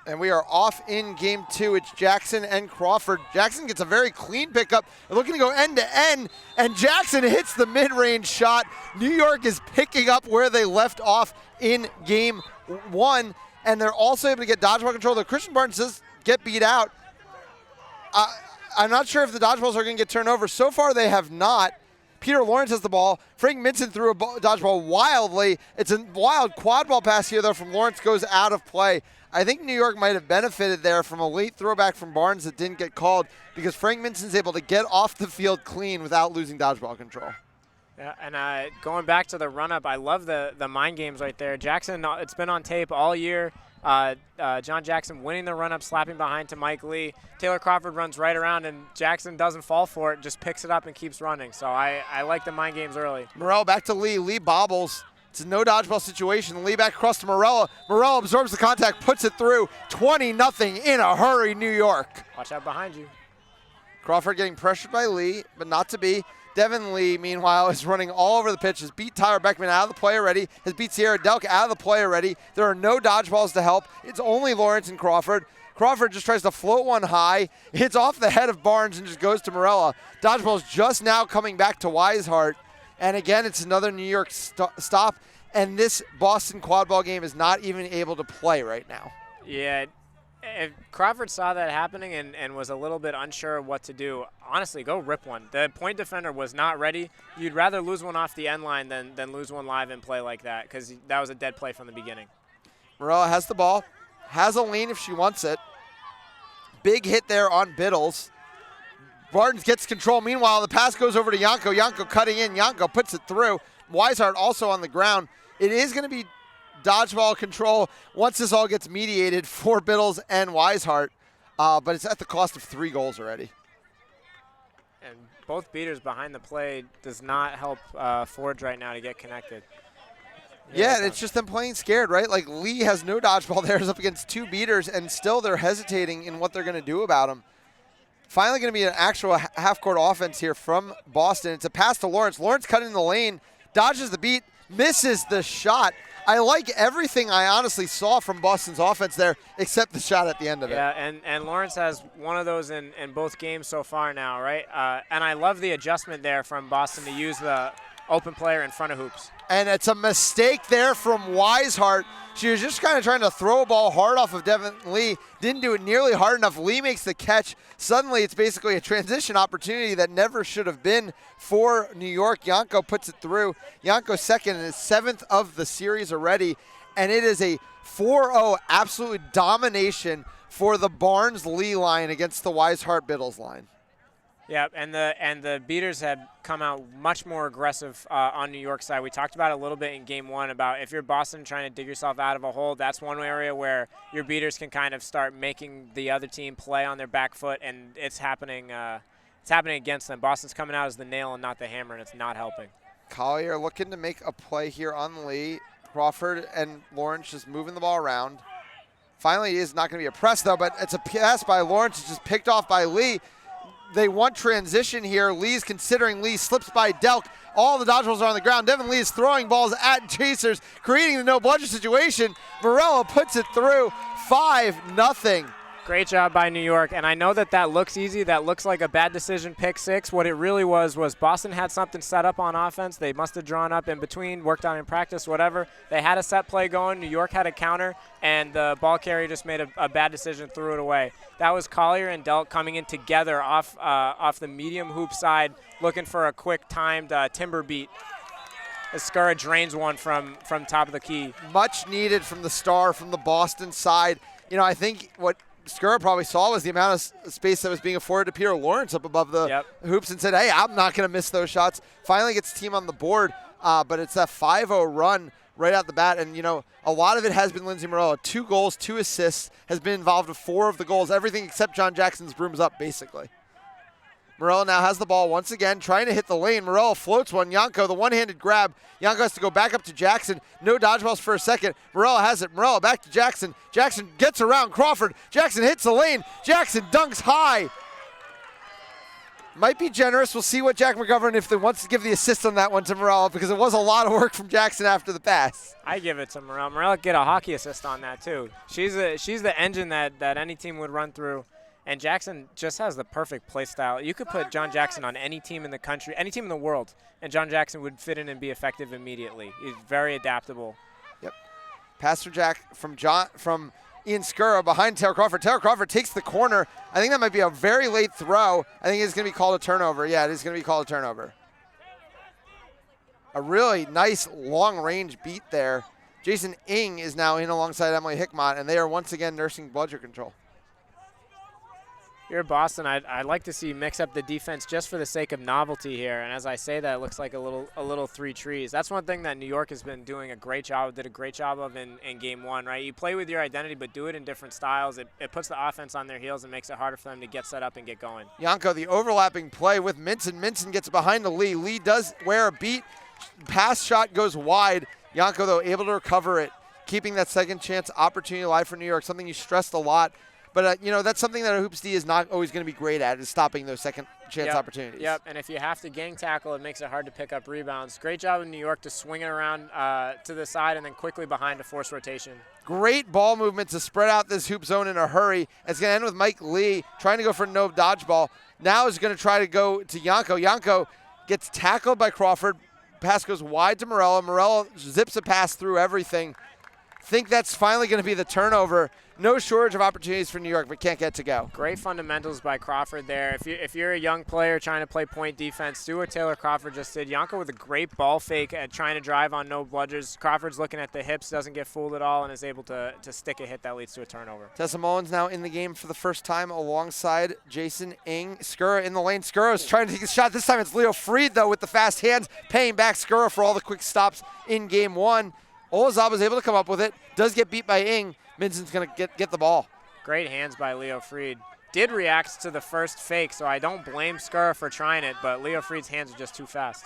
And we are off in game 2. It's Jackson and Crawford. Jackson gets a very clean pickup. They're looking to go end to end, and Jackson hits the mid-range shot. New York is picking up where they left off in game 1, and they're also able to get dodgeball control. The Christian Barnes does get beat out. I'm not sure if the dodgeballs are going to get turned over. So far, they have not. Peter Lawrence has the ball. Frank Minson threw a dodgeball wildly. It's a wild quad ball pass here, though, from Lawrence, goes out of play. I think New York might have benefited there from a late throwback from Barnes that didn't get called because Frank Minson's able to get off the field clean without losing dodgeball control. Yeah, and going back to the run-up, I love the mind games right there. Jackson, it's been on tape all year. John Jackson winning the run-up, slapping behind to Mike Lee. Taylor Crawford runs right around, and Jackson doesn't fall for it, just picks it up and keeps running. So I like the mind games early. Morell back to Lee. Lee bobbles. It's a no dodgeball situation. Lee back across to Morella. Morella absorbs the contact, puts it through. 20-0 in a hurry, New York. Watch out behind you. Crawford getting pressured by Lee, but not to be. Devin Lee, meanwhile, is running all over the pitch. Has beat Tyler Beckman out of the play already. Has beat Sierra Delk out of the play already. There are no dodgeballs to help. It's only Lawrence and Crawford. Crawford just tries to float one high, hits off the head of Barnes, and just goes to Morella. Dodgeball's just now coming back to Weishart. And again, it's another New York stop. And this Boston quadball game is not even able to play right now. Yeah. If Crawford saw that happening and was a little bit unsure of what to do, honestly, go rip one. The point defender was not ready. You'd rather lose one off the end line than lose one live in play like that because that was a dead play from the beginning. Morella has the ball, has a lane if she wants it. Big hit there on Biddles. Barnes gets control. Meanwhile, the pass goes over to Yanko. Yanko cutting in. Yanko puts it through. Weishart also on the ground. It is going to be dodgeball control once this all gets mediated for Biddles and Weishart, but it's at the cost of 3 goals already. And both beaters behind the play does not help Forge right now to get connected. Yeah, it's just them playing scared, right? Like Lee has no dodgeball there. He's up against 2 beaters, and still they're hesitating in what they're going to do about him. Finally going to be an actual half-court offense here from Boston. It's a pass to Lawrence. Lawrence cutting the lane, dodges the beat, misses the shot. I like everything I honestly saw from Boston's offense there, except the shot at the end of it. Yeah, and Lawrence has one of those in both games so far now, right? And I love the adjustment there from Boston to use the open player in front of hoops. And it's a mistake there from Weishart. She was just kind of trying to throw a ball hard off of Devin Lee. Didn't do it nearly hard enough. Lee makes the catch. Suddenly it's basically a transition opportunity that never should have been for New York. Yanko puts it through. Yanko's second and his 7th of the series already. And it is a 4-0 absolute domination for the Barnes-Lee line against the Weishart-Biddles line. Yeah, and the beaters have come out much more aggressive on New York's side. We talked about it a little bit in game 1 about if you're Boston trying to dig yourself out of a hole, that's one area where your beaters can kind of start making the other team play on their back foot, and it's happening against them. Boston's coming out as the nail and not the hammer, and it's not helping. Collier looking to make a play here on Lee. Crawford and Lawrence just moving the ball around. Finally, it is not going to be a press, though, but it's a pass by Lawrence. It's just picked off by Lee. They want transition here. Lee's considering. Lee slips by Delk. All the dodgeballs are on the ground. Devin Lee is throwing balls at chasers, creating the no-bludger situation. Morella puts it through. 5-0. Great job by New York, and I know that looks easy. That looks like a bad decision, pick 6. What it really was Boston had something set up on offense. They must have drawn up in between, worked on in practice, whatever. They had a set play going. New York had a counter, and the ball carrier just made a bad decision, threw it away. That was Collier and Delk coming in together off the medium hoop side, looking for a quick timed timber beat. Escura drains one from top of the key. Much needed from the star from the Boston side. You know, I think what Escura probably saw was the amount of space that was being afforded to Peter Lawrence up above the hoops and said, hey, I'm not going to miss those shots. Finally gets the team on the board, but it's that 5-0 run right out the bat. And, you know, a lot of it has been Lindsay Morella. 2 goals, 2 assists, has been involved with 4 of the goals. Everything except John Jackson's brooms up, basically. Morella now has the ball once again, trying to hit the lane. Morella floats one. Yanko, the one-handed grab. Yanko has to go back up to Jackson. No dodgeballs for a second. Morella has it. Morella back to Jackson. Jackson gets around Crawford. Jackson hits the lane. Jackson dunks high. Might be generous. We'll see what Jack McGovern, if they wants to give the assist on that one to Morella, because it was a lot of work from Jackson after the pass. I give it to Morella. Morella get a hockey assist on that too. She's the engine that any team would run through, and Jackson just has the perfect play style. You could put John Jackson on any team in the country, any team in the world, and John Jackson would fit in and be effective immediately. He's very adaptable. Yep. Pass for Jack from Ian Skura behind Taylor Crawford. Taylor Crawford takes the corner. I think that might be a very late throw. I think it's going to be called a turnover. Yeah, it is going to be called a turnover. A really nice long-range beat there. Jason Ing is now in alongside Emily Hickmott, and they are once again nursing blood sugar control. Here at Boston, I'd like to see you mix up the defense just for the sake of novelty here. And as I say that, it looks like a little three trees. That's one thing that New York has been doing did a great job of in game one, right? You play with your identity, but do it in different styles. It puts the offense on their heels and makes it harder for them to get set up and get going. Yanko, the overlapping play with Minson. Minson gets behind the Lee. Lee does wear a beat. Pass shot goes wide. Yanko, though, able to recover it, keeping that second chance opportunity alive for New York, something you stressed a lot. But, that's something that a Hoops D is not always going to be great at, is stopping those second chance opportunities. Yep, and if you have to gang tackle, it makes it hard to pick up rebounds. Great job in New York to swing it around to the side and then quickly behind to force rotation. Great ball movement to spread out this hoop zone in a hurry. It's going to end with Mike Lee trying to go for no dodgeball. Now is going to try to go to Yanko. Yanko gets tackled by Crawford. Pass goes wide to Morella. Morella zips a pass through everything. Think that's finally going to be the turnover. No shortage of opportunities for New York, but can't get to go. Great fundamentals by Crawford there. If you're a young player trying to play point defense, do what Taylor Crawford just did. Yanko with a great ball fake at trying to drive on no bludgers. Crawford's looking at the hips, doesn't get fooled at all, and is able to stick a hit that leads to a turnover. Tessa Mullins now in the game for the first time alongside Jason Ing. Skura in the lane. Skura is trying to take a shot. This time it's Leo Freed, though, with the fast hands, paying back Skura for all the quick stops in game one. Olazaba is able to come up with it. Does get beat by Ing. Minson's going to get the ball. Great hands by Leo Freed. Did react to the first fake, so I don't blame Skura for trying it, but Leo Freed's hands are just too fast.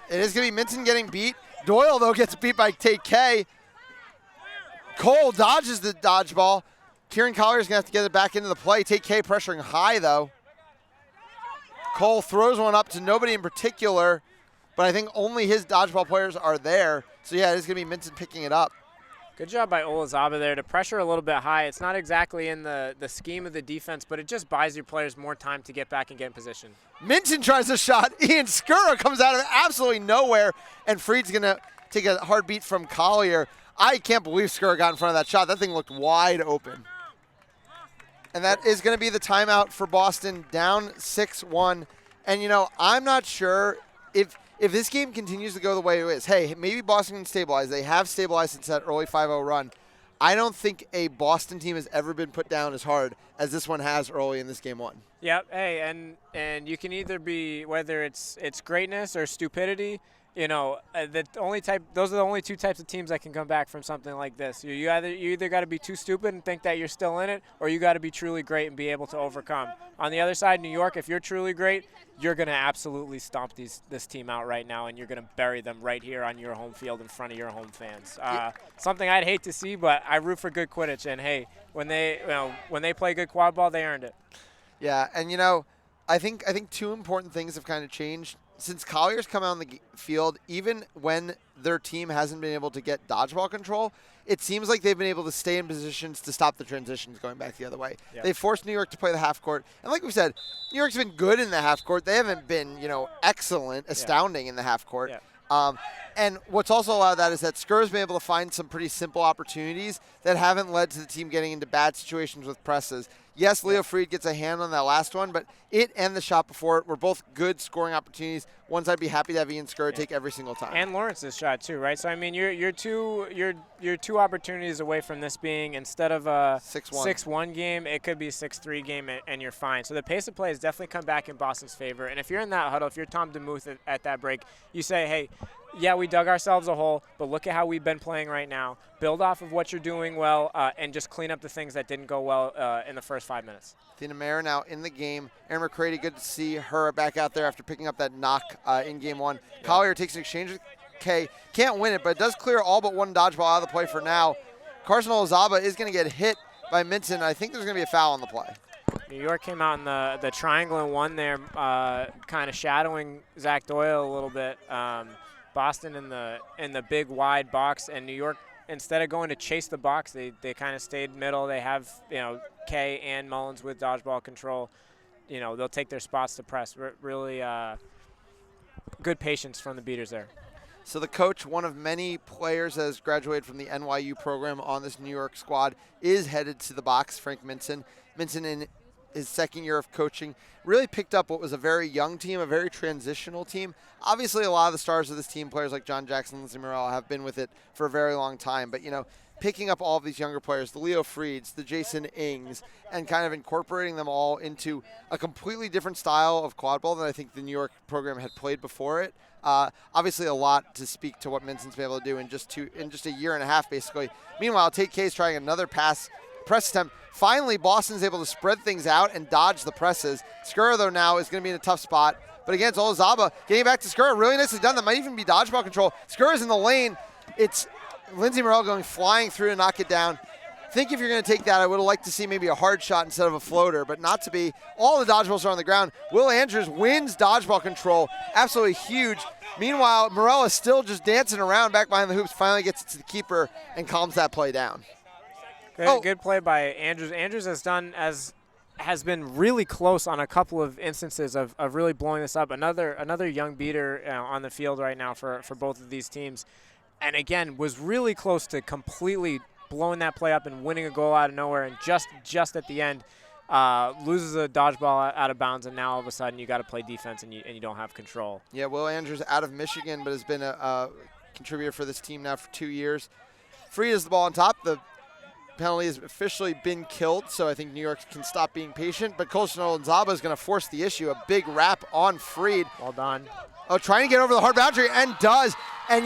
It is going to be Minson getting beat. Doyle, though, gets beat by Tate K. Cole dodges the dodgeball. Kieran Collier's going to have to get it back into the play. Tate K pressuring high, though. Cole throws one up to nobody in particular, but I think only his dodgeball players are there. So, yeah, it is going to be Minson picking it up. Good job by Olazaba there to pressure a little bit high. It's not exactly in the scheme of the defense, but it just buys your players more time to get back and get in position. Minson tries a shot. Ian Skura comes out of absolutely nowhere, and Freed's going to take a hard beat from Collier. I can't believe Skura got in front of that shot. That thing looked wide open. And that is going to be the timeout for Boston, down 6-1. And, I'm not sure if this game continues to go the way it is. Hey, maybe Boston can stabilize. They have stabilized since that early 5-0 run. I don't think a Boston team has ever been put down as hard as this one has early in this game one. Yep. Hey, and you can either be, whether it's greatness or stupidity, those are the only two types of teams that can come back from something like this. You either got to be too stupid and think that you're still in it, or you got to be truly great and be able to overcome. On the other side, New York, if you're truly great, you're going to absolutely stomp this team out right now, and you're going to bury them right here on your home field in front of your home fans. Something I'd hate to see, but I root for good Quidditch, and hey, when they play good quad ball, they earned it. Yeah, and I think two important things have kind of changed. Since Collier's come out on the field, even when their team hasn't been able to get dodgeball control, it seems like they've been able to stay in positions to stop the transitions going back the other way. Yep. They forced New York to play the half court. And like we said, New York's been good in the half court. They haven't been, excellent, astounding in the half court. Yeah. And what's also allowed that is that Skura's been able to find some pretty simple opportunities that haven't led to the team getting into bad situations with presses. Yes, Leo Freed gets a hand on that last one, but it and the shot before it were both good scoring opportunities. Ones I'd be happy to have Ian Skura take every single time. And Lawrence's shot too, right? So I mean, you're two opportunities away from this being, instead of a 6-1 game, it could be a 6-3 game, and you're fine. So the pace of play has definitely come back in Boston's favor. And if you're in that huddle, if you're Tom DeMuth at that break, you say, hey, yeah, we dug ourselves a hole, but look at how we've been playing right now. Build off of what you're doing well, and just clean up the things that didn't go well in the first 5 minutes. Athena Mayer now in the game. Erin McCready, good to see her back out there after picking up that knock in game one. Yeah. Collier takes an exchange with K. Can't win it, but it does clear all but one dodgeball out of the play for now. Carson Olazaba is going to get hit by Minson. I think there's going to be a foul on the play. New York came out in the triangle and won there, kind of shadowing Zach Doyle a little bit. Boston in the big wide box, and New York, instead of going to chase the box, they kind of stayed middle. They have, Kay and Mullins with dodgeball control. They'll take their spots to press. Really good patience from the beaters there. So the coach, one of many players that has graduated from the NYU program on this New York squad, is headed to the box, Frank Minson. Minson, in his second year of coaching, really picked up what was a very young team, a very transitional team. Obviously, a lot of the stars of this team, players like John Jackson, Lindsey Morel, have been with it for a very long time. But, picking up all of these younger players, the Leo Freeds, the Jason Ings, and kind of incorporating them all into a completely different style of quadball than I think the New York program had played before it. Obviously, a lot to speak to what Minson's been able to do in just a year and a half, basically. Meanwhile, Tate K is trying another press attempt. Finally, Boston's able to spread things out and dodge the presses. Skura, though, now is going to be in a tough spot. But again, it's Olazaba getting back to Skura. Really nicely done. That might even be dodgeball control. Skura's in the lane. It's Lindsey Morel going flying through to knock it down. I think if you're going to take that, I would have liked to see maybe a hard shot instead of a floater, but not to be. All the dodgeballs are on the ground. Will Andrews wins dodgeball control. Absolutely huge. Meanwhile, Morel is still just dancing around back behind the hoops, finally gets it to the keeper and calms that play down. Good play by Andrews. Andrews has been really close on a couple of instances of really blowing this up. Another young beater on the field right now for both of these teams. And again, was really close to completely blowing that play up and winning a goal out of nowhere. And just at the end, loses a dodgeball out of bounds. And now all of a sudden you got to play defense and you don't have control. Yeah, Will Andrews out of Michigan, but has been a contributor for this team now for 2 years. Freed is the ball on top. The penalty has officially been killed, so I think New York can stop being patient. But Kolshnol and Zaba is going to force the issue. A big wrap on Freed. Well done. Oh, trying to get over the hard boundary, and does. And,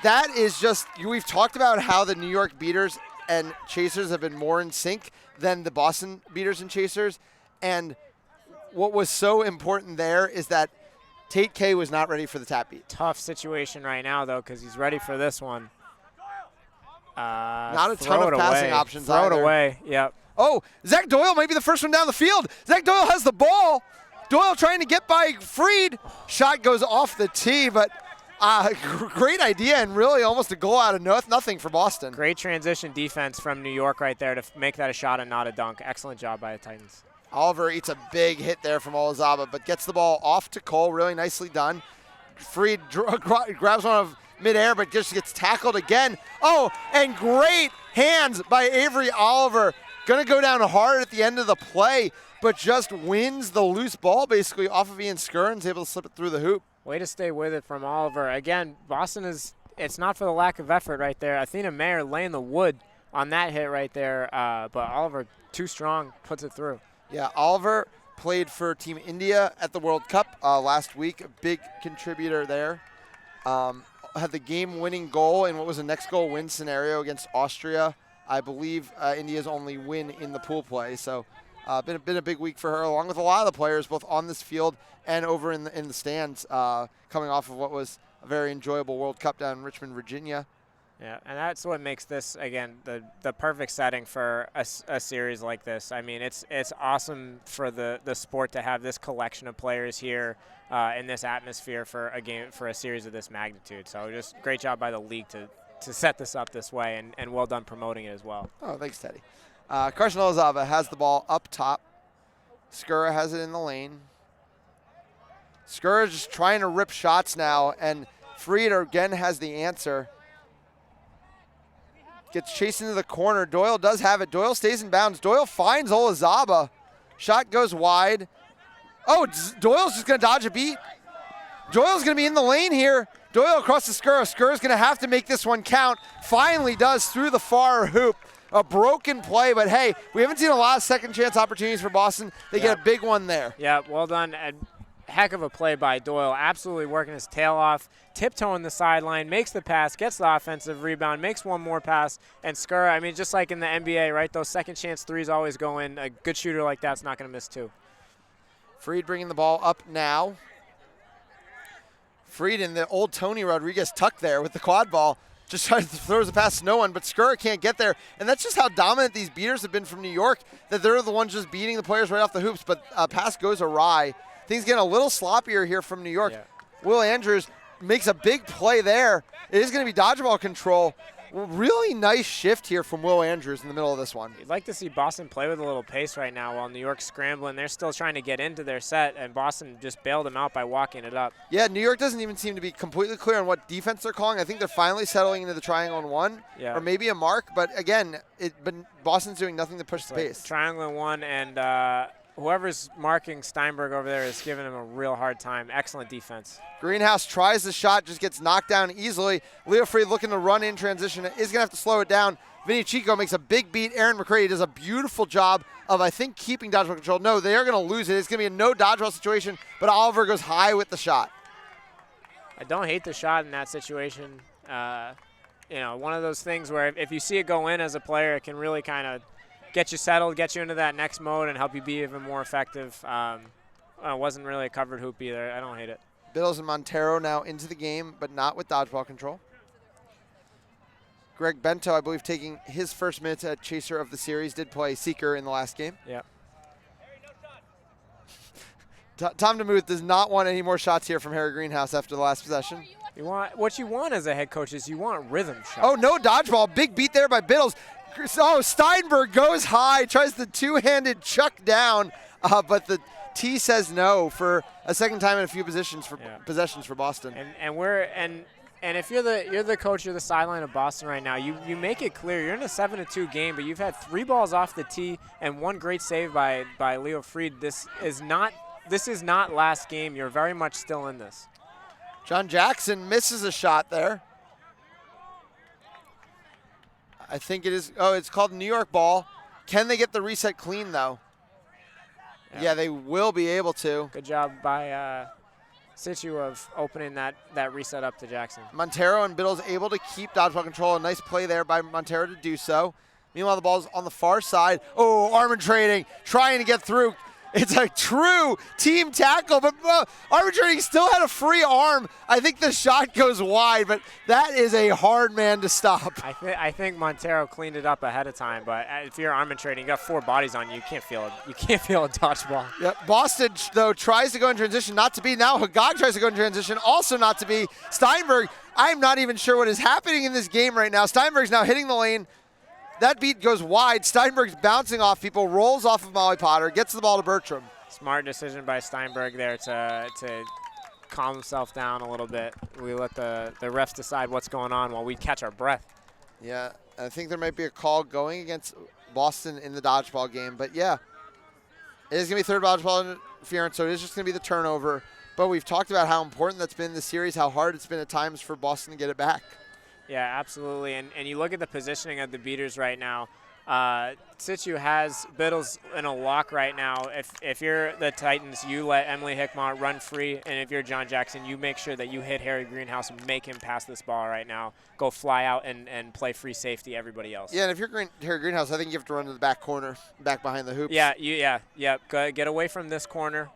that is just, we've talked about how the New York beaters and chasers have been more in sync than the Boston beaters and chasers. And what was so important there is that Tate K was not ready for the tap beat. Tough situation right now, though, because he's ready for this one. Not a ton of passing options Throw either. it away, yep. Oh, Zach Doyle might be the first one down the field. Zach Doyle has the ball. Doyle trying to get by Freed. Shot goes off the tee, but great idea and really almost a goal out of nothing for Boston. Great transition defense from New York right there to make that a shot and not a dunk. Excellent job by the Titans. Oliver eats a big hit there from Olazaba, but gets the ball off to Cole. Really nicely done. Freed grabs one of midair, but just gets tackled again. Oh, and great hands by Avery Oliver. Going to go down hard at the end of the play, but just wins the loose ball basically off of Ian Skurn's, able to slip it through the hoop. Way to stay with it from Oliver. Again, Boston it's not for the lack of effort right there. Athena Mayer laying the wood on that hit right there, but Oliver, too strong, puts it through. Yeah, Oliver played for Team India at the World Cup last week, a big contributor there. Had the game-winning goal in what was a next goal win scenario against Austria. I believe India's only win in the pool play. So been a big week for her, along with a lot of the players, both on this field and over in the stands, coming off of what was a very enjoyable World Cup down in Richmond, Virginia. Yeah, and that's what makes this, again, the perfect setting for a series like this. I mean, it's awesome for the sport to have this collection of players here in this atmosphere for a series of this magnitude. So just great job by the league to set this up this way, and well done promoting it as well. Oh, thanks, Teddy. Carson Olazaba has the ball up top. Skura has it in the lane. Skura just trying to rip shots now, and Freed again has the answer. Gets chased into the corner. Doyle does have it. Doyle stays in bounds. Doyle finds Olazaba. Shot goes wide. Oh, Doyle's just going to dodge a beat. Doyle's going to be in the lane here. Doyle across to Skura. Skura's going to have to make this one count. Finally does through the far hoop. A broken play, but hey, we haven't seen a lot of second chance opportunities for Boston. They get a big one there. Yeah, well done. Heck of a play by Doyle. Absolutely working his tail off, tiptoeing the sideline, makes the pass, gets the offensive rebound, makes one more pass, and Skura, I mean, just like in the NBA, right, those second chance threes always go in. A good shooter like that's not going to miss two. Freed bringing the ball up now. Freed in the old Tony Rodriguez tuck there with the quad ball. Just throws the pass to no one, but Skura can't get there. And that's just how dominant these beaters have been from New York, that they're the ones just beating the players right off the hoops, but pass goes awry. Things getting a little sloppier here from New York. Yeah. Will Andrews makes a big play there. It is going to be dodgeball control. Really nice shift here from Will Andrews in the middle of this one. You'd like to see Boston play with a little pace right now while New York's scrambling. They're still trying to get into their set, and Boston just bailed them out by walking it up. Yeah, New York doesn't even seem to be completely clear on what defense they're calling. I think they're finally settling into the triangle and one, or maybe a mark. But again, Boston's doing nothing to push the pace. Triangle and one, and whoever's marking Steinberg over there is giving him a real hard time. Excellent defense. Greenhouse tries the shot, just gets knocked down easily. Leo Freed looking to run in transition, is going to have to slow it down. Vinny Chico makes a big beat. Aaron McCready does a beautiful job of, I think, keeping dodgeball control. No, they are going to lose it. It's going to be a no dodgeball situation, but Oliver goes high with the shot. I don't hate the shot in that situation. You know, one of those things where if you see it go in as a player, it can really kind of get you settled, get you into that next mode, and help you be even more effective. It wasn't really a covered hoop either. I don't hate it. Biddles and Montero now into the game, but not with dodgeball control. Greg Bento, I believe, taking his first minutes at Chaser of the series, did play Seeker in the last game. Yeah. Tom DeMuth does not want any more shots here from Harry Greenhouse after the last possession. What you want as a head coach is you want rhythm shots. Oh, no dodgeball. Big beat there by Biddles. Oh, Steinberg goes high, tries the two-handed chuck down, but the T says no for a second time in a few possessions for Boston. And if you're the coach, you're the sideline of Boston right now, you make it clear you're in a 7-2 game, but you've had 3 balls off the tee and 1 great save by Leo Freed. This is not last game. You're very much still in this. John Jackson misses a shot there. I think it is. Oh, it's called New York ball. Can they get the reset clean though? Yeah, they will be able to. Good job by Situ of opening that reset up to Jackson. Montero and Biddles able to keep dodgeball control. A nice play there by Montero to do so. Meanwhile, the ball's on the far side. Oh, arbitrating, trying to get through. It's a true team tackle, but arbitrating still had a free arm. I think the shot goes wide, but that is a hard man to stop. I think Montero cleaned it up ahead of time, but if you're arbitrating, you got 4 bodies on you. You can't feel it. You can't feel a dodgeball. Yep. Boston, though, tries to go in transition, not to be. Now Hagag tries to go in transition, also not to be. Steinberg, I'm not even sure what is happening in this game right now. Steinberg's now hitting the lane. That beat goes wide. Steinberg's bouncing off people, rolls off of Molly Potter, gets the ball to Bertram. Smart decision by Steinberg there to calm himself down a little bit. We let the refs decide what's going on while we catch our breath. Yeah, I think there might be a call going against Boston in the dodgeball game. But, yeah, it is going to be third dodgeball interference, so it is just going to be the turnover. But we've talked about how important that's been in the series, how hard it's been at times for Boston to get it back. Yeah, absolutely. And you look at the positioning of the beaters right now. Situ has Biddles in a lock right now. If you're the Titans, you let Emily Hickmont run free. And if you're John Jackson, you make sure that you hit Harry Greenhouse and make him pass this ball right now. Go fly out and play free safety everybody else. Yeah, and if you're Harry Greenhouse, I think you have to run to the back corner, back behind the hoops. Yeah. Get away from this corner,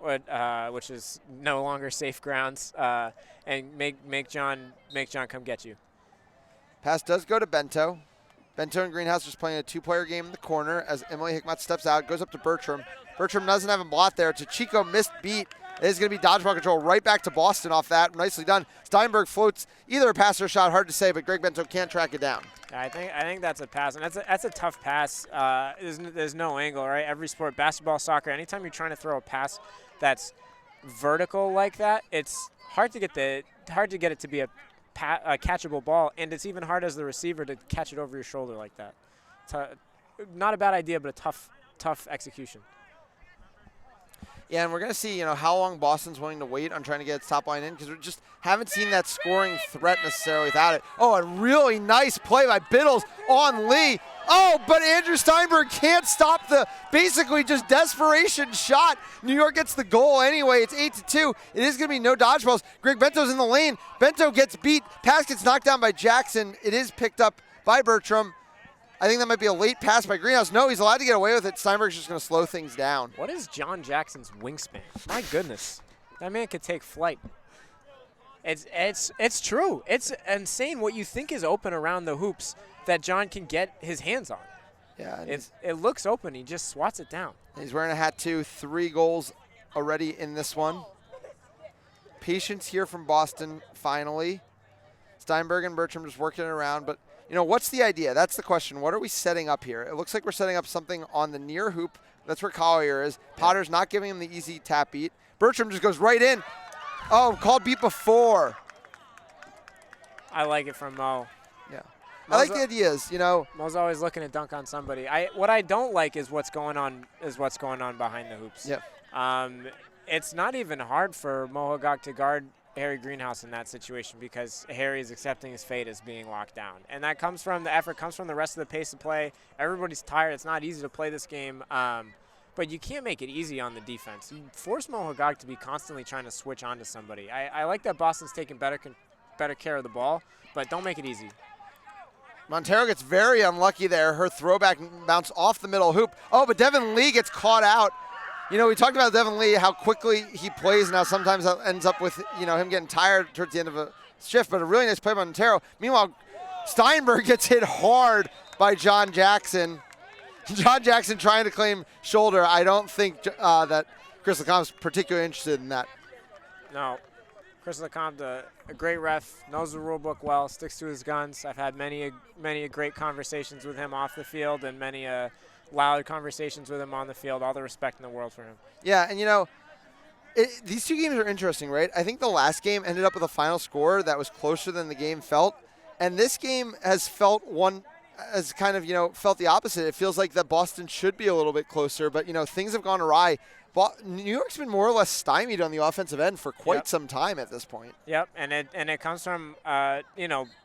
which is no longer safe grounds, and make John come get you. Pass does go to Bento. Bento and Greenhouse just playing a 2-player game in the corner as Emily Hickmott steps out, goes up to Bertram. Bertram doesn't have a blot there. To Chico, missed beat. It is going to be dodgeball control right back to Boston off that. Nicely done. Steinberg floats either a pass or a shot. Hard to say, but Greg Bento can't track it down. I think that's a pass, and that's a tough pass. There's no angle, right? Every sport, basketball, soccer, anytime you're trying to throw a pass that's vertical like that, it's hard to get it to be a catchable ball, and it's even hard as the receiver to catch it over your shoulder like that. Not a bad idea, but a tough execution. Yeah, and we're going to see, how long Boston's willing to wait on trying to get its top line in, because we just haven't seen that scoring threat necessarily without it. Oh, a really nice play by Biddles on Lee. Oh, but Andrew Steinberg can't stop the basically just desperation shot. New York gets the goal anyway. It's 8-2. It is going to be no dodgeballs. Greg Bento's in the lane. Bento gets beat. Pass gets knocked down by Jackson. It is picked up by Bertram. I think that might be a late pass by Greenhouse. No, he's allowed to get away with it. Steinberg's just going to slow things down. What is John Jackson's wingspan? My goodness. That man could take flight. It's true. It's insane what you think is open around the hoops that John can get his hands on. Yeah, It looks open. He just swats it down. he's wearing a hat too. 3 goals already in this one. Patience here from Boston finally. Steinberg and Bertram just working it around, but what's the idea? That's the question. What are we setting up here? It looks like we're setting up something on the near hoop. That's where Collier is. Potter's not giving him the easy tap beat. Bertram just goes right in. Oh, called beat before. I like it from Mo. Yeah. I like the ideas, Mo's always looking to dunk on somebody. What I don't like is what's going on behind the hoops. Yeah. It's not even hard for Mohagog to guard Harry Greenhouse in that situation because Harry is accepting his fate as being locked down. And that comes from the effort, comes from the rest of the pace of play. Everybody's tired. It's not easy to play this game. But you can't make it easy on the defense. You force Mohagog to be constantly trying to switch onto somebody. I like that Boston's taking better care of the ball, but don't make it easy. Montero gets very unlucky there. Her throwback bounced off the middle hoop. Oh, but Devin Lee gets caught out. We talked about Devin Lee, how quickly he plays, and how sometimes that ends up with, him getting tired towards the end of a shift, but a really nice play by Montero. Meanwhile, Steinberg gets hit hard by John Jackson. John Jackson trying to claim shoulder. I don't think that Chris Lecompte's particularly interested in that. No. Chris Lecomte, a great ref, knows the rule book well, sticks to his guns. I've had many great conversations with him off the field and many loud conversations with him on the field. All the respect in the world for him. Yeah, and these 2 games are interesting, right? I think the last game ended up with a final score that was closer than the game felt, and this game has felt felt the opposite. It feels like that Boston should be a little bit closer, but things have gone awry. New York's been more or less stymied on the offensive end for quite some time at this point. Yep, and it comes from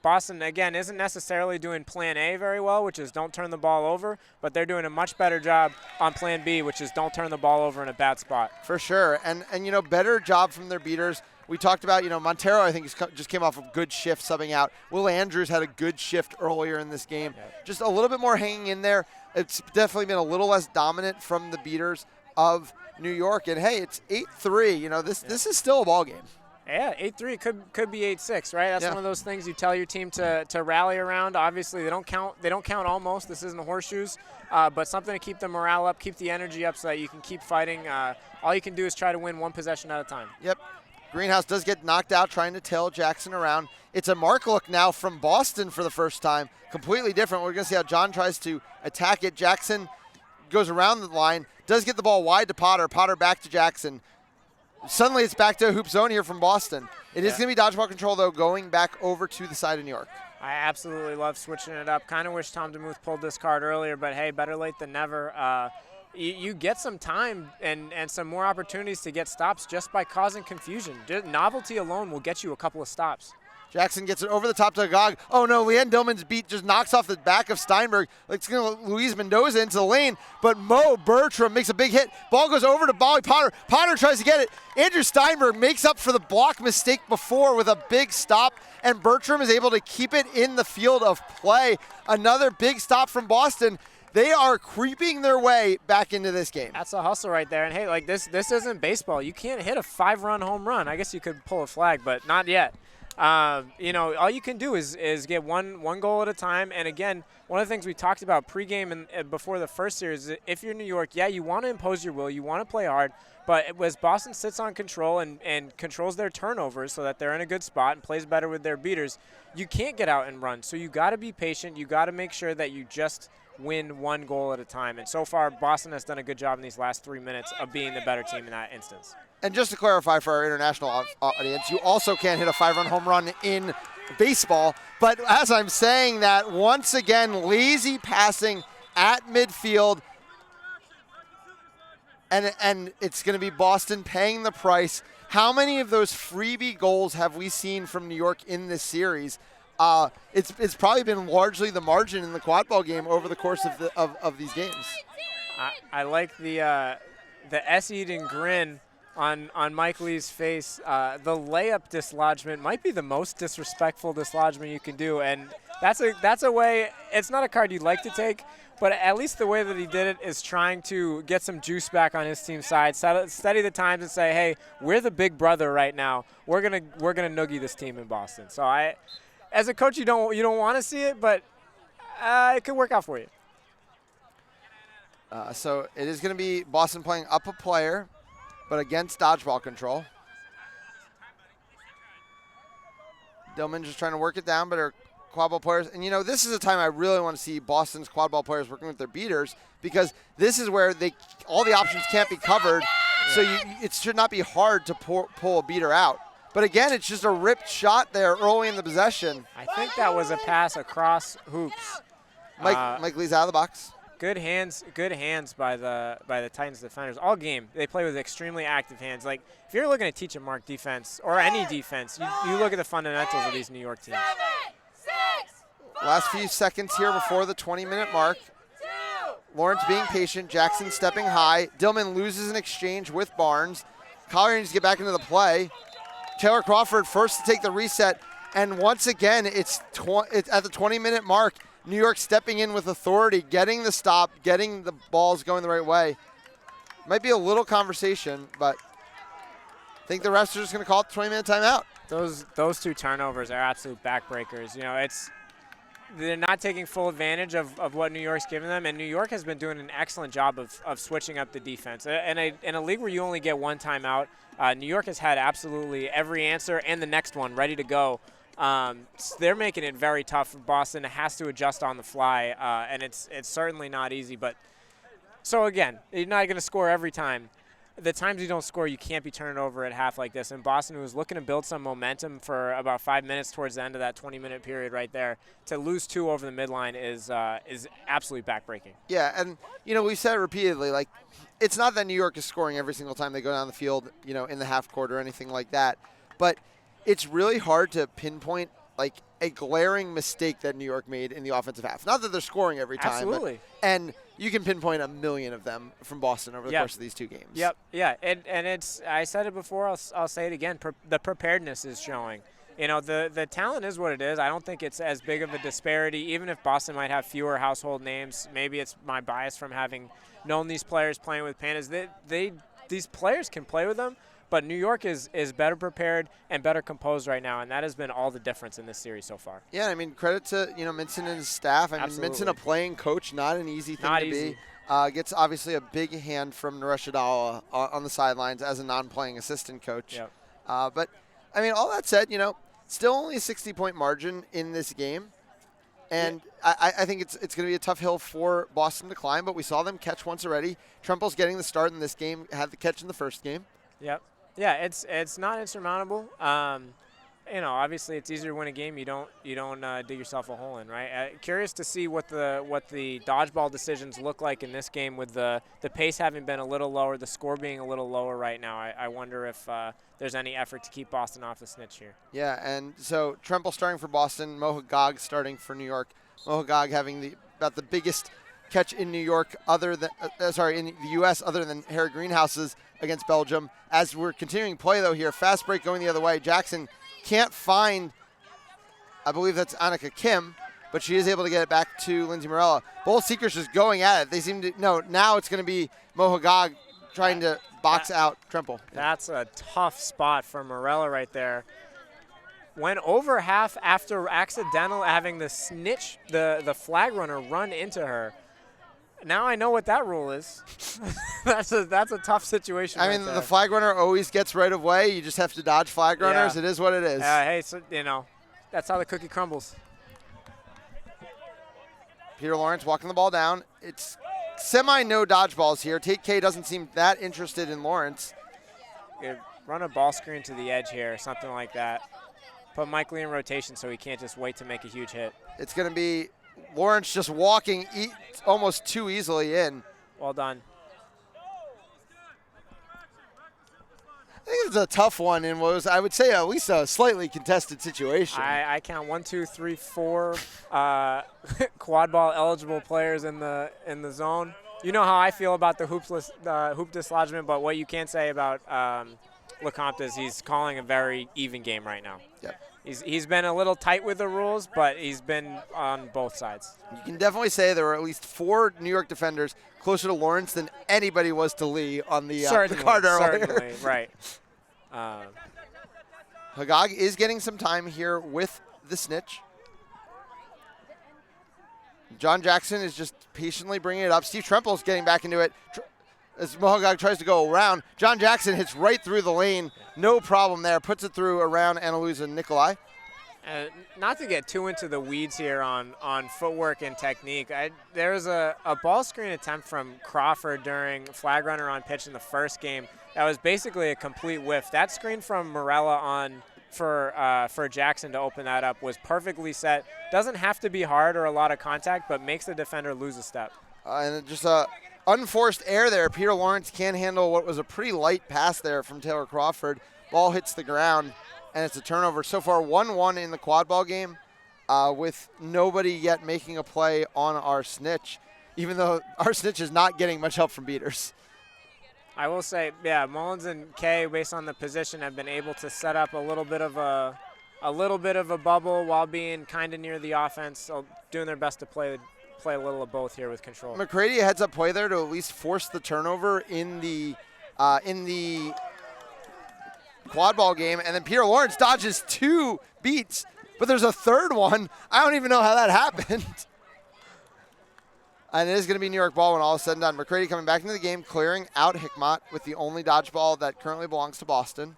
Boston again isn't necessarily doing Plan A very well, which is don't turn the ball over, but they're doing a much better job on Plan B, which is don't turn the ball over in a bad spot. For sure, and better job from their beaters. We talked about Montero. I think just came off a good shift subbing out. Will Andrews had a good shift earlier in this game. Yep. Just a little bit more hanging in there. It's definitely been a little less dominant from the beaters of New York, and hey, it's 8-3. This is still a ball game. Yeah, 8-3 could be 8-6, right? That's one of those things you tell your team to rally around. Obviously, they don't count almost. This isn't horseshoes, but something to keep the morale up, keep the energy up, so that you can keep fighting. All you can do is try to win one possession at a time. Yep. Greenhouse does get knocked out trying to tail Jackson around. It's a mark look now from Boston for the first time. Completely different. We're going to see how John tries to attack it. Jackson goes around the line, does get the ball wide to Potter. Potter back to Jackson. Suddenly it's back to a hoop zone here from Boston. It is going to be dodgeball control, though, going back over to the side of New York. I absolutely love switching it up. Kind of wish Tom DeMuth pulled this card earlier, but hey, better late than never. You get some time and some more opportunities to get stops just by causing confusion. Novelty alone will get you a couple of stops. Jackson gets it over the top to Agag. Oh no, Leanne Dillman's beat just knocks off the back of Steinberg. It's going to Luis Mendoza into the lane, but Mo Bertram makes a big hit. Ball goes over to Bolly Potter. Potter tries to get it. Andrew Steinberg makes up for the block mistake before with a big stop, and Bertram is able to keep it in the field of play. Another big stop from Boston. They are creeping their way back into this game. That's a hustle right there. And hey, like this isn't baseball. You can't hit a 5-run home run. I guess you could pull a flag, but not yet. All you can do is get one goal at a time. And again, one of the things we talked about pregame and before the first series is if you're New York, yeah, you want to impose your will, you want to play hard, but as Boston sits on control and controls their turnovers so that they're in a good spot and plays better with their beaters, you can't get out and run. So you got to be patient. You got to make sure that you just win one goal at a time. And so far, Boston has done a good job in these last 3 minutes of being the better team in that instance. And just to clarify for our international audience, you also can't hit a 5-run home run in baseball. But as I'm saying that, once again, lazy passing at midfield. And it's going to be Boston paying the price. How many of those freebie goals have we seen from New York in this series? It's probably been largely the margin in the quadball game over the course of these games. I like the S-eating grin on Mike Lee's face. The layup dislodgement might be the most disrespectful dislodgement you can do, and that's a way. It's not a card you'd like to take, but at least the way that he did it is trying to get some juice back on his team's side, study the times, and say, hey, we're the big brother right now. We're gonna noogie this team in Boston. So as a coach, you don't want to see it, but it could work out for you. So it is going to be Boston playing up a player, but against dodgeball control. Dillman just trying to work it down, but our quadball players. And, this is a time I really want to see Boston's quadball players working with their beaters, because this is where all the options can't be covered, so it should not be hard to pull a beater out. But, again, it's just a ripped shot there early in the possession. I think that was a pass across hoops. Mike Lee's out of the box. Good hands by the Titans defenders all game. They play with extremely active hands. Like, if you're looking to teach a mark defense or any defense, you look at the fundamentals of these New York teams. Last few seconds here before the 20-minute mark. Lawrence being patient. Jackson stepping high. Dillman loses an exchange with Barnes. Collier needs to get back into the play. Taylor Crawford first to take the reset. And once again, it's at the 20-minute mark. New York stepping in with authority, getting the stop, getting the balls going the right way. Might be a little conversation, but I think the refs are just going to call it 20-minute timeout. Those two turnovers are absolute backbreakers. They're not taking full advantage of what New York's giving them, and New York has been doing an excellent job of switching up the defense. In a league where you only get one timeout, New York has had absolutely every answer and the next one ready to go. They're making it very tough. Boston has to adjust on the fly, and it's certainly not easy. But so again, you're not going to score every time. The times you don't score, you can't be turning over at half like this. And Boston, who was looking to build some momentum for about 5 minutes towards the end of that 20-minute period right there, to lose 2 over the midline is absolutely backbreaking. Yeah, and we've said it repeatedly, like, it's not that New York is scoring every single time they go down the field, in the half court or anything like that, but it's really hard to pinpoint like a glaring mistake that New York made in the offensive half. Not that they're scoring every time. Absolutely. And you can pinpoint a million of them from Boston over the course of these 2 games. Yep. Yeah. And it's, I said it before, I'll say it again. The preparedness is showing. The talent is what it is. I don't think it's as big of a disparity, even if Boston might have fewer household names. Maybe it's my bias from having known these players playing with Pandas. These players can play with them. But New York is better prepared and better composed right now, and that has been all the difference in this series so far. Yeah, I mean, credit to Minson and his staff. I mean, Minson, a playing coach, not an easy thing to be. Gets obviously a big hand from Naresh Adala on the sidelines as a non-playing assistant coach. Yep. But, I mean, all that said, still only a 60-point margin in this game. And I think it's going to be a tough hill for Boston to climb, but we saw them catch once already. Tremple's getting the start in this game, had the catch in the first game. Yep. Yeah, it's not insurmountable. Obviously it's easier to win a game you don't dig yourself a hole in, right? Curious to see what the dodgeball decisions look like in this game with the pace having been a little lower, the score being a little lower right now. I wonder if there's any effort to keep Boston off the snitch here. Yeah, and so Tremple starting for Boston, Mohagog starting for New York. Mohagog having about the biggest catch in New York in the U.S. other than Harry Greenhouse's against Belgium. As we're continuing play, though, here, fast break going the other way. Jackson can't find, I believe that's Annika Kim, but she is able to get it back to Lindsay Morella. Both seekers just going at it. They seem to, now it's going to be Mohagog trying to box out Tremple. That's a tough spot for Morella right there. Went over half after accidental having the snitch, the flag runner run into her. Now I know what that rule is. that's a tough situation. I mean, the flag runner always gets right of way. You just have to dodge flag runners. It is what it is. Hey, so, that's how the cookie crumbles. Peter Lawrence walking the ball down. It's semi-no dodgeballs here. Tate K doesn't seem that interested in Lawrence. Run a ball screen to the edge here, something like that. Put Mike Lee in rotation so he can't just wait to make a huge hit. It's going to be Lawrence just walking almost too easily in. Well done. I think it's a tough one in what was, I would say, at least a slightly contested situation. I count 1, 2, 3, 4 quad ball eligible players in the zone. You know how I feel about the hoop dislodgement, but what you can't say about Lecomte is he's calling a very even game right now. Yep. He's been a little tight with the rules, but he's been on both sides. You can definitely say there were at least 4 New York defenders closer to Lawrence than anybody was to Lee on the card earlier. Certainly, right. Hagag is getting some time here with the snitch. John Jackson is just patiently bringing it up. Steve Tremple's getting back into it. As Mohagog tries to go around, John Jackson hits right through the lane. No problem there. Puts it through around Annaluz and Nikolai. Not to get too into the weeds here on footwork and technique, there was a ball screen attempt from Crawford during flag runner on pitch in the first game that was basically a complete whiff. That screen from Morella on for Jackson to open that up was perfectly set. Doesn't have to be hard or a lot of contact, but makes the defender lose a step. And just unforced error there. Peter Lawrence can't handle what was a pretty light pass there from Taylor Crawford. Ball hits the ground, and it's a turnover. So far, 1-1 in the quad ball game with nobody yet making a play on our snitch, even though our snitch is not getting much help from beaters. I will say, yeah, Mullins and Kay, based on the position, have been able to set up a little bit of a bubble while being kind of near the offense, so doing their best to play a little of both here with control. McCready heads up play there to at least force the turnover in the quad ball game, and then Peter Lawrence dodges 2 beats, but there's a third one. I don't even know how that happened. And it is going to be New York ball when all is said and done. McCready coming back into the game, clearing out Hickmott with the only dodgeball that currently belongs to Boston.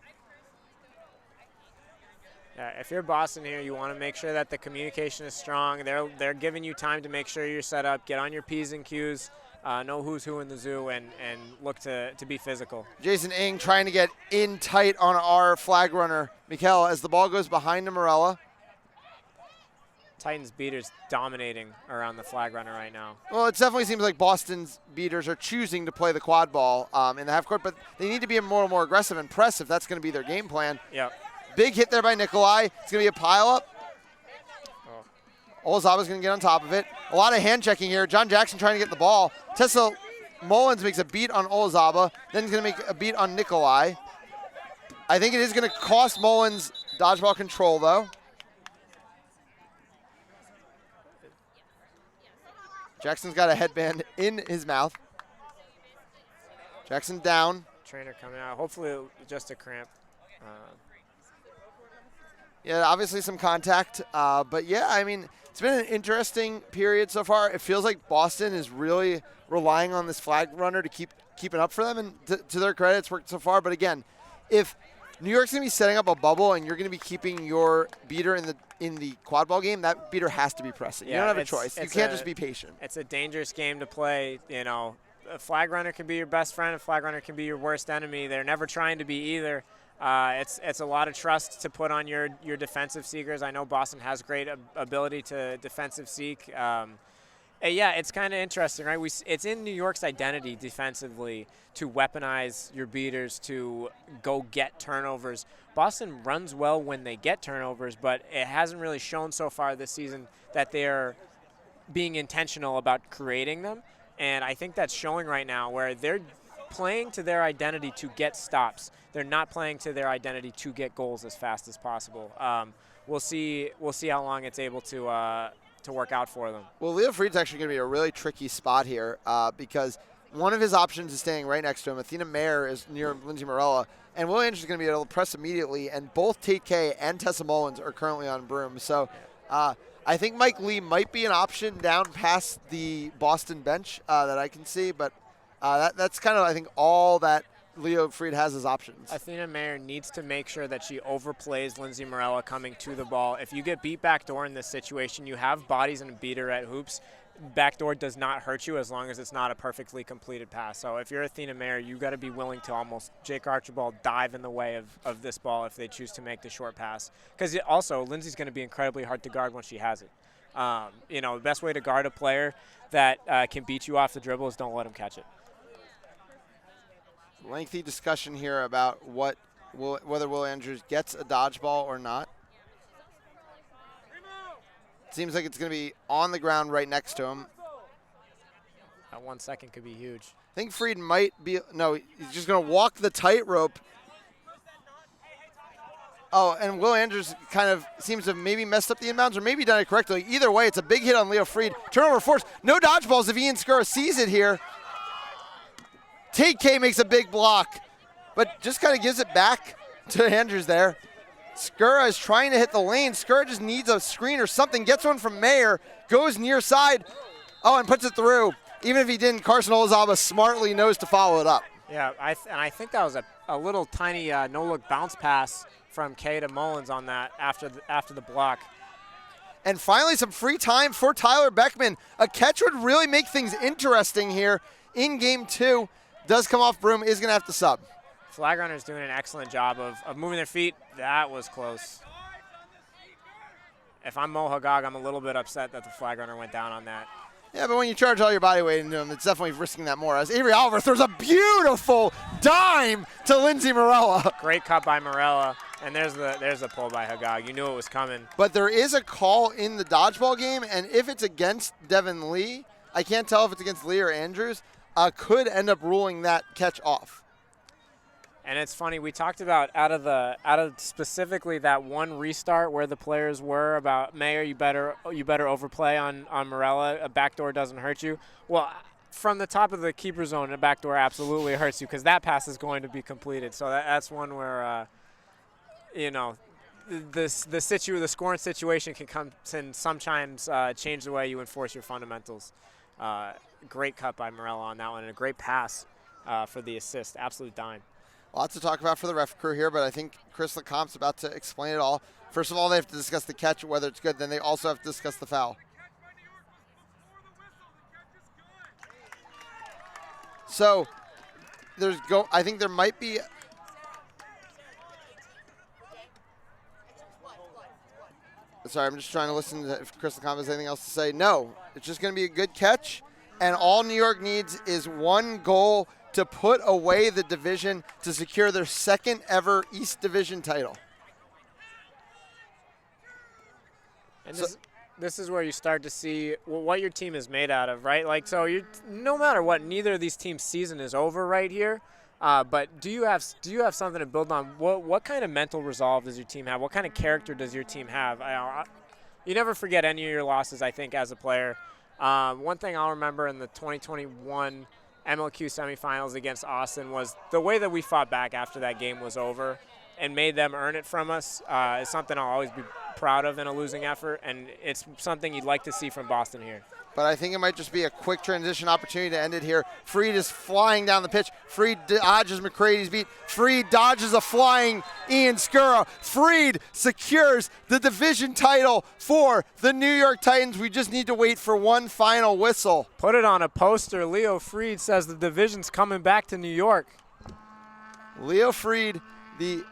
If you're Boston here, you want to make sure that the communication is strong. They're giving you time to make sure you're set up, get on your P's and Q's, know who's who in the zoo, and look to be physical. Jason Ng trying to get in tight on our flag runner, Mikel, as the ball goes behind to Morella. Titans beaters dominating around the flag runner right now. Well, it definitely seems like Boston's beaters are choosing to play the quad ball in the half court, but they need to be more and more aggressive and press if that's going to be their game plan. Yep. Big hit there by Nikolai. It's going to be a pile-up. Olazaba's going to get on top of it. A lot of hand-checking here. John Jackson trying to get the ball. Tessa Mullins makes a beat on Olazaba. Then he's going to make a beat on Nikolai. I think it is going to cost Mullins dodgeball control, though. Jackson's got a headband in his mouth. Jackson down. Trainer coming out. Hopefully just a cramp. Yeah, obviously some contact. But, yeah, I mean, it's been an interesting period so far. It feels like Boston is really relying on this flag runner to keep it up for them. And to their credit, it's worked so far. But, again, if New York's going to be setting up a bubble and you're going to be keeping your beater in the quad ball game, that beater has to be pressing. Yeah, you don't have a choice. You can't just be patient. It's a dangerous game to play. You know, a flag runner can be your best friend. A flag runner can be your worst enemy. They're never trying to be either. It's a lot of trust to put on your defensive seekers. I know Boston has great ability to defensive seek. Yeah, it's kind of interesting, right? It's in New York's identity defensively to weaponize your beaters, to go get turnovers. Boston runs well when they get turnovers, but it hasn't really shown so far this season that they're being intentional about creating them. And I think that's showing right now where they're playing to their identity to get stops. They're not playing to their identity to get goals as fast as possible. We'll see how long it's able to work out for them. Well, Leo Fried's actually going to be a really tricky spot here because one of his options is standing right next to him. Athena Mayer is near Lindsay Morella, and Will Andrews is going to be able to press immediately, and both Tate Kay and Tessa Mullins are currently on broom. So I think Mike Lee might be an option down past the Boston bench that I can see, but that's kind of, I think, all that Leo Fried has as options. Athena Mayer needs to make sure that she overplays Lindsay Morella coming to the ball. If you get beat backdoor in this situation, you have bodies and a beater at hoops. Backdoor does not hurt you as long as it's not a perfectly completed pass. So if you're Athena Mayer, you got to be willing to almost Jake Archibald dive in the way of this ball if they choose to make the short pass. Because also, Lindsay's going to be incredibly hard to guard when she has it. The best way to guard a player that can beat you off the dribble is don't let him catch it. Lengthy discussion here about whether Will Andrews gets a dodgeball or not. Seems like it's going to be on the ground right next to him. That 1 second could be huge. I think Fried might be – no, he's just going to walk the tightrope. Oh, and Will Andrews kind of seems to have maybe messed up the inbounds or maybe done it correctly. Either way, it's a big hit on Leo Freed. Turnover forced. No dodgeballs if Ian Skura sees it here. Tate K makes a big block, but just kind of gives it back to Andrews there. Skura is trying to hit the lane. Skura just needs a screen or something. Gets one from Mayer. Goes near side. Oh, and puts it through. Even if he didn't, Carson Olazaba smartly knows to follow it up. Yeah, I think that was a little tiny no-look bounce pass from K to Mullins on that after the block. And finally, some free time for Tyler Beckman. A catch would really make things interesting here in game 2. Does come off Broom, is going to have to sub. Flag runner's doing an excellent job of moving their feet. That was close. If I'm Mo Hagag, I'm a little bit upset that the flag runner went down on that. Yeah, but when you charge all your body weight into him, it's definitely risking that more. As Avery Oliver throws a beautiful dime to Lindsey Morella. Great cut by Morella, and there's the pull by Hagag. You knew it was coming. But there is a call in the dodgeball game, and if it's against Devin Lee, I can't tell if it's against Lee or Andrews, could end up ruling that catch off. And it's funny, we talked about out of specifically that one restart where the players were about Mayer, you better overplay on Morella. A backdoor doesn't hurt you. Well, from the top of the keeper zone, a backdoor absolutely hurts you because that pass is going to be completed. So that's one where the scoring situation can sometimes change the way you enforce your fundamentals. Great cut by Morella on that one, and a great pass for the assist. Absolute dime. Lots to talk about for the ref crew here, but I think Chris Lecompte's about to explain it all. First of all, they have to discuss the catch, whether it's good. Then they also have to discuss the foul. So I think there might be. Sorry, I'm just trying to listen to if Chris Lecomte has anything else to say. No, it's just going to be a good catch, and all New York needs is one goal to put away the division to secure their second ever East Division title. And this is where you start to see what your team is made out of, right? Like, so no matter what, neither of these teams' season is over right here. But do you have something to build on? What kind of mental resolve does your team have? What kind of character does your team have? You never forget any of your losses, I think, as a player. One thing I'll remember in the 2021 MLQ semifinals against Austin was the way that we fought back after that game was over and made them earn it from us is something I'll always be proud of in a losing effort, and it's something you'd like to see from Boston here. But I think it might just be a quick transition opportunity to end it here. Freed is flying down the pitch. Freed dodges McCrady's beat. Freed dodges a flying Ian Skura. Freed secures the division title for the New York Titans. We just need to wait for one final whistle. Put it on a poster. Leo Freed says the division's coming back to New York. Leo Freed, the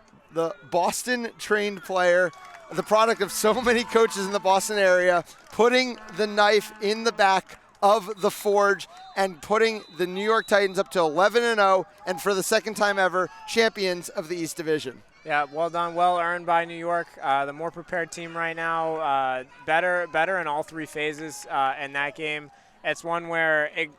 Boston-trained player, the product of so many coaches in the Boston area, putting the knife in the back of the forge and putting the New York Titans up to 11-0 and for the second time ever, champions of the East Division. Yeah, well done, well earned by New York. The more prepared team right now, better in all three phases in that game. It's one where it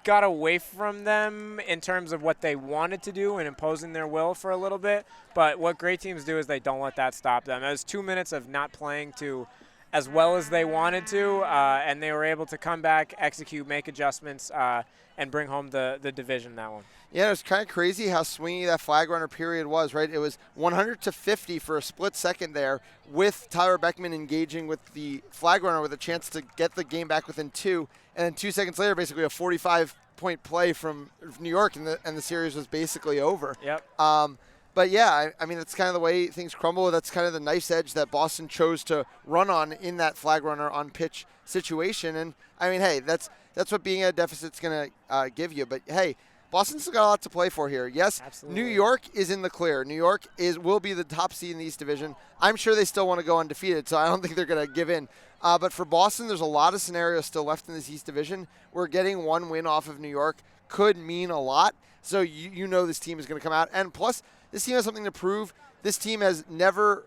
got away from them in terms of what they wanted to do and imposing their will for a little bit. But what great teams do is they don't let that stop them. It was 2 minutes of not playing to as well as they wanted to, and they were able to come back, execute, make adjustments, and bring home the division that one. Yeah, it was kind of crazy how swingy that flag runner period was, right? It was 100-50 for a split second there with Tyler Beckman engaging with the flag runner with a chance to get the game back within 2. And then 2 seconds later, basically a 45-point play from New York, and the series was basically over. Yep. But yeah, I mean, that's kind of the way things crumble. That's kind of the knife's edge that Boston chose to run on in that flag runner on pitch situation. And I mean, hey, that's what being at a deficit's going to give you. But hey, Boston's still got a lot to play for here. Yes, absolutely. New York is in the clear. New York will be the top seed in the East Division. I'm sure they still want to go undefeated, so I don't think they're going to give in. But for Boston, there's a lot of scenarios still left in this East Division where getting one win off of New York could mean a lot. So you know this team is going to come out. And plus, this team has something to prove. This team has never,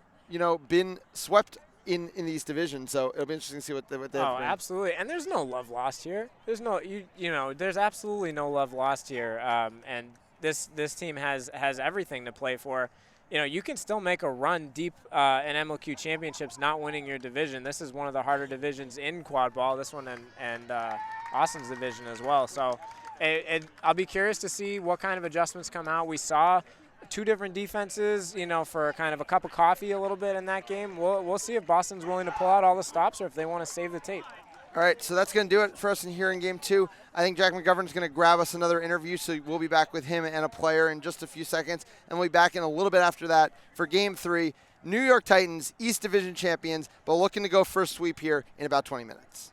been swept in the East Division. So it'll be interesting to see what they have. Oh, absolutely. And there's no love lost here. There's there's absolutely no love lost here. And this team has everything to play for. you can still make a run deep in MLQ championships not winning your division. This is one of the harder divisions in quad ball, this one and Austin's division as well. So I'll be curious to see what kind of adjustments come out. We saw 2 different defenses, for kind of a cup of coffee a little bit in that game. We'll see if Boston's willing to pull out all the stops or if they want to save the tape. All right, so that's going to do it for us in here in Game 2. I think Jack McGovern's going to grab us another interview, so we'll be back with him and a player in just a few seconds, and we'll be back in a little bit after that for Game 3. New York Titans, East Division champions, but looking to go first sweep here in about 20 minutes.